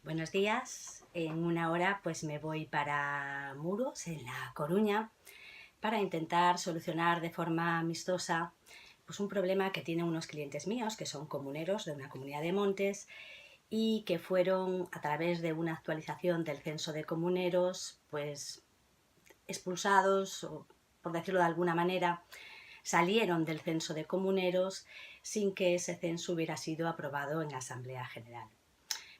Buenos días. En una hora pues me voy para Muros, en La Coruña, para intentar solucionar de forma amistosa pues un problema que tienen unos clientes míos que son comuneros de una comunidad de montes y que fueron a través de una actualización del censo de comuneros pues expulsados o, por decirlo de alguna manera, salieron del censo de comuneros sin que ese censo hubiera sido aprobado en la Asamblea General.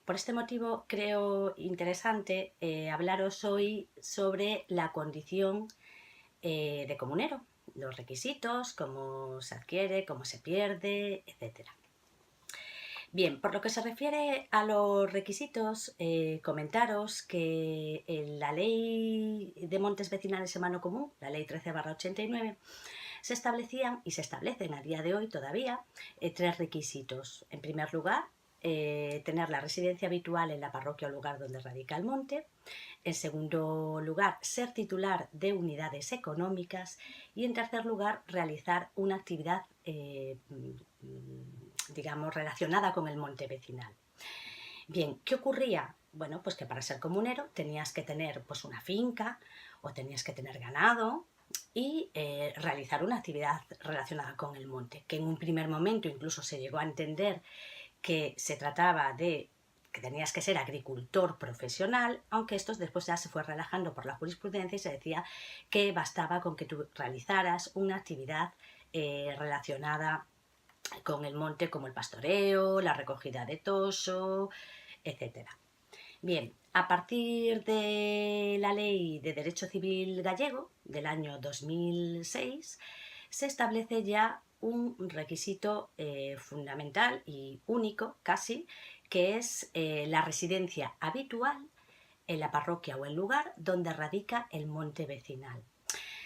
Por este motivo creo interesante hablaros hoy sobre la condición de comunero, los requisitos, cómo se adquiere, cómo se pierde, etcétera. Bien, por lo que se refiere a los requisitos, comentaros que en la Ley de Montes Vecinales en Mano Común, la Ley 13/89, se establecían y se establecen a día de hoy todavía tres requisitos. En primer lugar, tener la residencia habitual en la parroquia o lugar donde radica el monte. En segundo lugar, ser titular de unidades económicas. Y en tercer lugar, realizar una actividad, digamos, relacionada con el monte vecinal. Bien, ¿qué ocurría? Bueno, pues que para ser comunero tenías que tener pues una finca o tenías que tener ganado y realizar una actividad relacionada con el monte, que en un primer momento incluso se llegó a entender que se trataba de que tenías que ser agricultor profesional, aunque esto después ya se fue relajando por la jurisprudencia y se decía que bastaba con que tú realizaras una actividad relacionada con el monte, como el pastoreo, la recogida de toso, etcétera. Bien, a partir de la Ley de Derecho Civil Gallego del año 2006 se establece ya un requisito fundamental y único casi, que es la residencia habitual en la parroquia o el lugar donde radica el monte vecinal.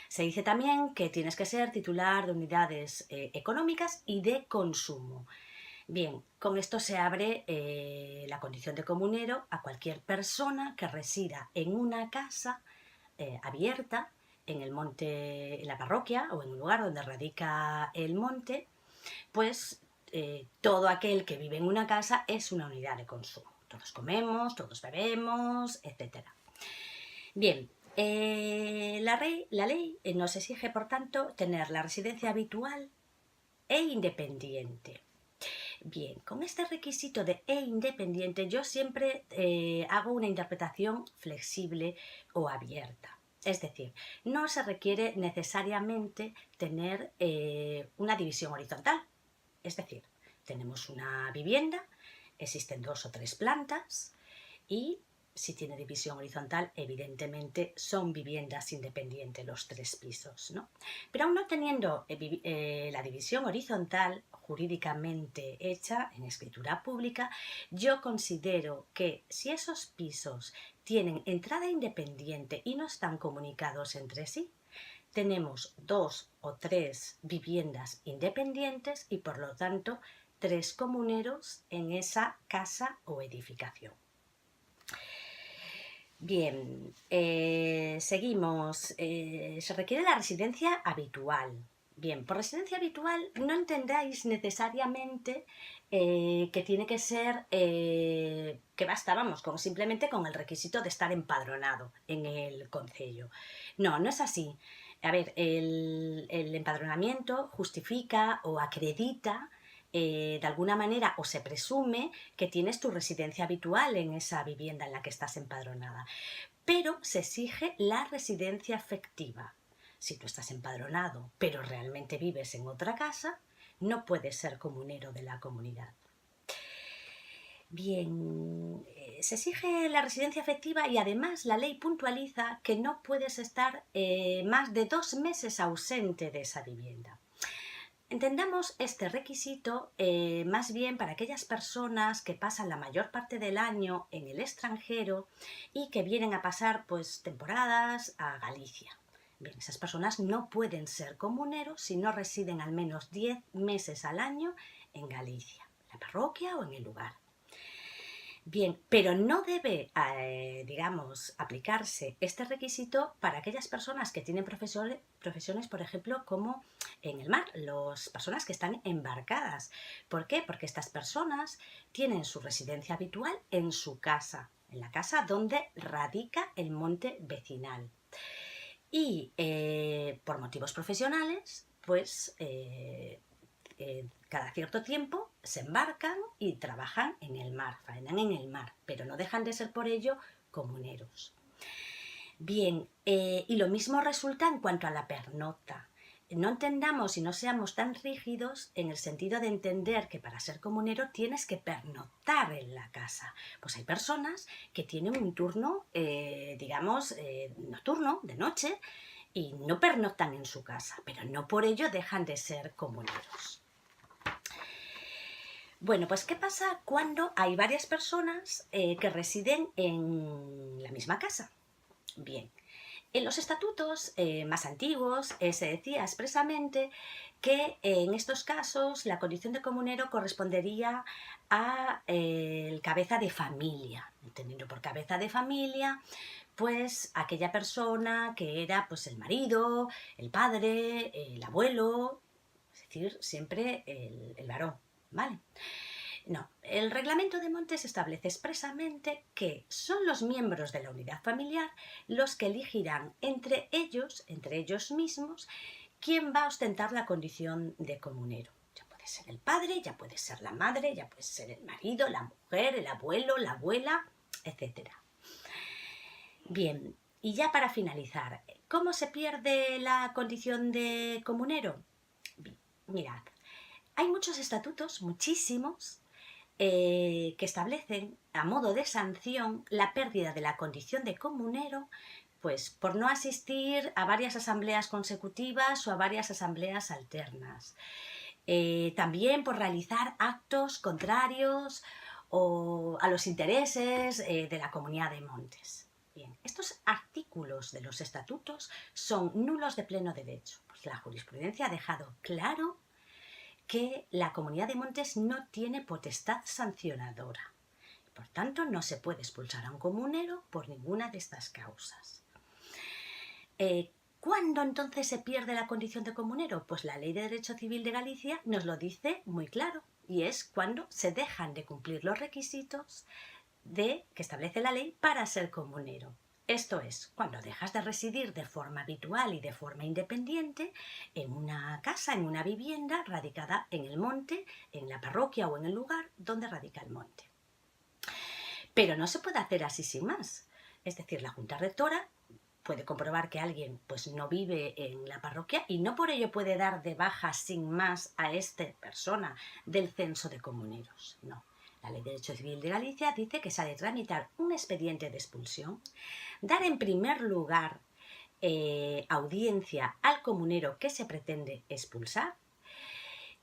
Se dice también que tienes que ser titular de unidades económicas y de consumo. Bien, con esto se abre la condición de comunero a cualquier persona que resida en una casa abierta en el monte, en la parroquia o en un lugar donde radica el monte, pues todo aquel que vive en una casa es una unidad de consumo. Todos comemos, todos bebemos, etc. Bien, la ley nos exige, por tanto, tener la residencia habitual e independiente. Bien, con este requisito de e independiente yo siempre hago una interpretación flexible o abierta. Es decir, no se requiere necesariamente tener una división horizontal. Es decir, tenemos una vivienda, existen 2 o 3 plantas y si tiene división horizontal, evidentemente son viviendas independientes los 3 pisos, ¿no? Pero aún no teniendo la división horizontal jurídicamente hecha en escritura pública, yo considero que si esos pisos tienen entrada independiente y no están comunicados entre sí, tenemos 2 o 3 viviendas independientes y por lo tanto 3 comuneros en esa casa o edificación. Bien, seguimos. Se requiere la residencia habitual. Bien, por residencia habitual no entendáis necesariamente que tiene que ser, que basta, vamos, simplemente con el requisito de estar empadronado en el concello. No, no es así. A ver, el empadronamiento justifica o acredita de alguna manera o se presume que tienes tu residencia habitual en esa vivienda en la que estás empadronada, pero se exige la residencia efectiva. Si tú estás empadronado pero realmente vives en otra casa, no puedes ser comunero de la comunidad. Bien, se exige la residencia efectiva y además la ley puntualiza que no puedes estar más de 2 meses ausente de esa vivienda. Entendamos este requisito más bien para aquellas personas que pasan la mayor parte del año en el extranjero y que vienen a pasar pues temporadas a Galicia. Bien, esas personas no pueden ser comuneros si no residen al menos 10 meses al año en Galicia, en la parroquia o en el lugar. Bien, pero no debe, digamos, aplicarse este requisito para aquellas personas que tienen profesiones, por ejemplo, como en el mar, las personas que están embarcadas. ¿Por qué? Porque estas personas tienen su residencia habitual en su casa, en la casa donde radica el monte vecinal. Y por motivos profesionales, pues cada cierto tiempo se embarcan y trabajan en el mar, faenan en el mar, pero no dejan de ser por ello comuneros. Bien, y lo mismo resulta en cuanto a la pernocta. No entendamos y no seamos tan rígidos en el sentido de entender que para ser comunero tienes que pernoctar en la casa. Pues hay personas que tienen un turno, digamos, nocturno, de noche, y no pernoctan en su casa, pero no por ello dejan de ser comuneros. Bueno, pues ¿qué pasa cuando hay varias personas que residen en la misma casa? Bien, en los estatutos más antiguos se decía expresamente que en estos casos la condición de comunero correspondería a el cabeza de familia, entendiendo por cabeza de familia pues aquella persona que era pues el marido, el padre, el abuelo, es decir, siempre el varón, ¿vale? No, el reglamento de Montes establece expresamente que son los miembros de la unidad familiar los que elegirán entre ellos mismos, quién va a ostentar la condición de comunero. Ya puede ser el padre, ya puede ser la madre, ya puede ser el marido, la mujer, el abuelo, la abuela, etc. Bien, y ya para finalizar, ¿cómo se pierde la condición de comunero? Mirad, hay muchos estatutos, muchísimos, que establecen a modo de sanción la pérdida de la condición de comunero, pues por no asistir a varias asambleas consecutivas o a varias asambleas alternas. También por realizar actos contrarios o a los intereses de la Comunidad de Montes. Bien, estos artículos de los estatutos son nulos de pleno derecho, pues la jurisprudencia ha dejado claro que la Comunidad de Montes no tiene potestad sancionadora. Por tanto, no se puede expulsar a un comunero por ninguna de estas causas. ¿Cuándo entonces se pierde la condición de comunero? Pues la Ley de Derecho Civil de Galicia nos lo dice muy claro, y es cuando se dejan de cumplir los requisitos que establece la ley para ser comunero. Esto es, cuando dejas de residir de forma habitual y de forma independiente en una casa, en una vivienda radicada en el monte, en la parroquia o en el lugar donde radica el monte. Pero no se puede hacer así sin más. Es decir, la Junta Rectora puede comprobar que alguien pues, no vive en la parroquia y no por ello puede dar de baja sin más a esta persona del censo de comuneros. No. La Ley de Derecho Civil de Galicia dice que se ha de tramitar un expediente de expulsión, dar en primer lugar audiencia al comunero que se pretende expulsar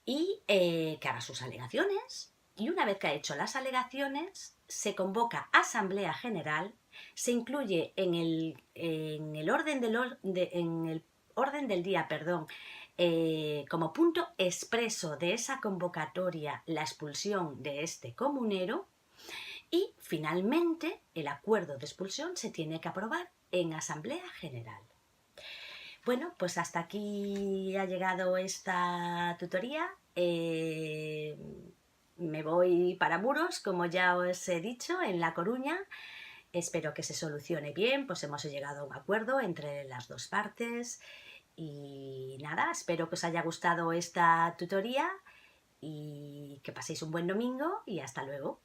y que haga sus alegaciones. Y una vez que ha hecho las alegaciones, se convoca asamblea general, se incluye en el orden del día, como punto expreso de esa convocatoria la expulsión de este comunero y finalmente el acuerdo de expulsión se tiene que aprobar en asamblea general. Bueno, pues hasta aquí ha llegado esta tutoría. Me voy para Muros, como ya os he dicho, en La Coruña. Espero que se solucione bien, pues hemos llegado a un acuerdo entre las dos partes. Y nada, espero que os haya gustado esta tutoría y que paséis un buen domingo y hasta luego.